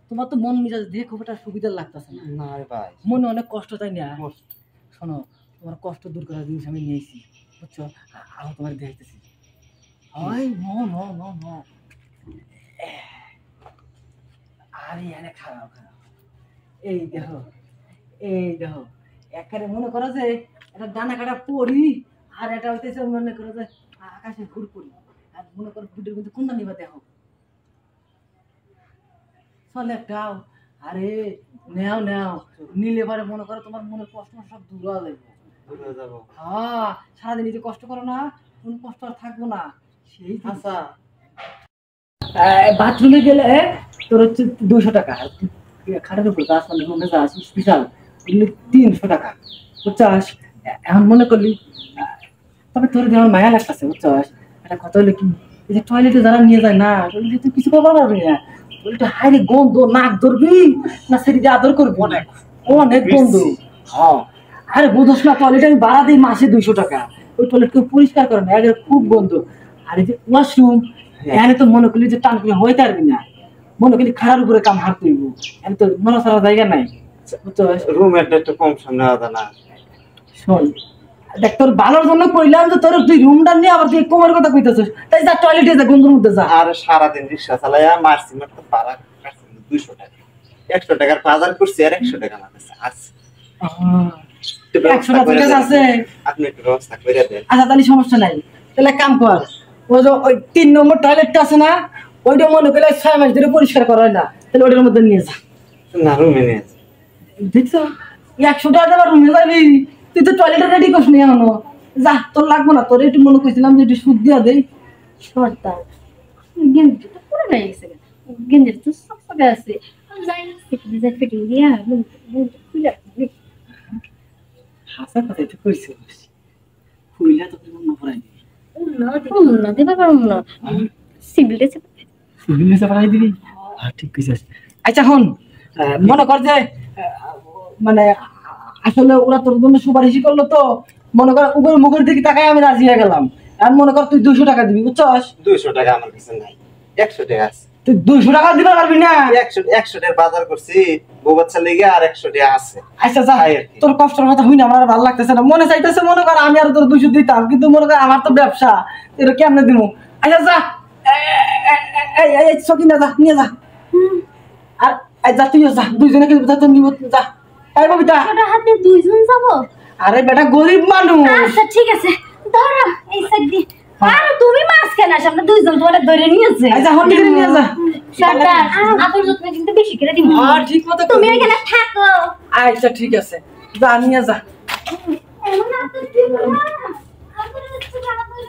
তোমার তো মন মেজাজ দেখে খুব একটা সুবিধা লাগতেছে না। না রে ভাই, মনে অনেক কষ্ট, তাই না? শোনো, তোমার কষ্ট দূর করার জিনিস আমি নিয়েছি, বুঝছো? আরো তোমার দেখতেছি। হয় নো নো নো নো, আরে আরে খারাপ খারাপ। এই দেখো, এই দেখো, একবারে মনে করো যে একটা ডানা কাটা পড়ি, আর এটা হইতেছে মনে করো যে আকাশে ঘুর পড়ি। আর মনে করো দুটোর মধ্যে কোনটা নিবা দেখো। চলে একটাও, আরে নেও নেও, নিলে পারে মনে করো তোমার মনের কষ্ট সব দূর হয়ে যাবে। হ্যাঁ, সারাদিন যে কষ্ট করো না, কোন কষ্ট আর থাকবো না। সেই আচ্ছা, বাথরুমে গেলে তোর হচ্ছে 200 টাকা, খাটের উপর গাছ মানে রুমে যাস স্পেশাল 300 টাকা, বুঝছাস? এখন মনে করলি, তবে তোর যেমন মায়া লাগতেছে, বুঝছাস? একটা কথা হলো কি, এই যে টয়লেটে যারা নিয়ে যায় না, টয়লেটে তুই কিছু করবার পারবি না। টয়লেটে হাইরে গন্ধ, নাক ধরবি না সেটি দিয়ে আদর করবি? অনেক অনেক গন্ধ। হ্যাঁ, আরে বুঝোস না, টয়লেটে আমি ভাড়া দিই মাসে 200 টাকা। ওই টয়লেট কেউ পরিষ্কার করে না, একেবারে খুব গন্ধ। আর এই যে ওয়াশরুম, এখানে তো মনে করলি যে টান করে হইতে পারবি না, মনে করলি খাড়ার উপরে কাম হাত তুলব, এখানে তো নড়াচড়ার জায়গা নাই, বুঝছস? রুমের একটু কম সামনে আদা না। শোন, দেখ তোর ভালোর জন্য কইলাম যে তোর তুই রুমটা নিয়ে আবার তুই কোমর কথা কইতেছিস, তাই যা টয়লেটে যা, গন্ধের মধ্যে যা। আর সারাদিন রিক্সা চালাইয়া মারছি, মার তো পাড়া 200 টাকা, 100 টাকার বাজার করছি আর 100 টাকা আমার কাছে আছে। 100 টাকা আছে, আপনি একটু ব্যবস্থা করে দেন। আচ্ছা তাহলে সমস্যা নাই, তাহলে এক কাম কর, ওই যে ওই 3 নম্বর টয়লেটটা আছে না, ওইটা মনে করলে 6 মাস ধরে পরিষ্কার করা হয় না, তাহলে ওইটার মধ্যে নিয়ে যা। না, রুমে নিয়ে আছে। দেখছো, 100 টাকা দেওয়ার রুমে যাবি, তুই তো টয়লেটে রেডি করছ নি এখনো। যা, তোর লাগবো না, তোর একটু মনে করছিলাম যে একটু সুদ দিয়া দেই। সর্দার গেঞ্জি তো পুরো হয়ে গেছে, গেঞ্জি তো সবসময় আছে, যাই ডিজাইন ফিটিং দিয়া খুলে হাসা কথা একটু কইছে, খুইলা তো মন না পড়াই দিবি। না দিতে পারবো না, সিভিলটা সিভিল এসে পড়াই দিবি। হ্যাঁ ঠিক কইছিস। আচ্ছা হন, মনে কর যে মানে আসলে ওরা তোর জন্য সুপারিশ করলো, তো মনে কর উপরে মুখের দিকে তাকায় আমি রাজি হয়ে গেলাম। আর মনে কর তুই 200 টাকা দিবি, বুঝছস? 200 টাকা আমার কাছে নাই, 100 টাকা আছে। তুই 200 টাকা দিতে পারবি না? 100 টাকার বাজার করছি, বউ বাচ্চা লেগে আর 100 টাকা আছে। আচ্ছা যা, তোর কষ্টের কথা হই না, আমার ভালো লাগতেছে না, মনে চাইতেছে মনে কর আমি আর তোর 200 দিতাম, কিন্তু মনে কর আমার তো ব্যবসা, এটা কেমনে দিব? আচ্ছা যা, এই সকিনা যা, নিয়ে যা। আর যা, তুইও যা, দুইজনে তোর নিব, যা। এই ববিতা, হাতে দুইজন যাবো? আরে বেটা গরিব মানুষ। আচ্ছা ঠিক আছে, ধরো এই সাইড দিয়ে। আর তুমি মাছ কেনা, আমরা দুইজন তোমার ধরে নিয়েছে। আচ্ছা হন দিকে নিয়ে যা। সর্দার আদর যত্ন কিন্তু বেশি করে দিব। আর ঠিক মতো তুমি এখানে থাকো। আচ্ছা ঠিক আছে, যা নিয়ে যা। এমন আদর দিও না। আদর হচ্ছে ভালো করে।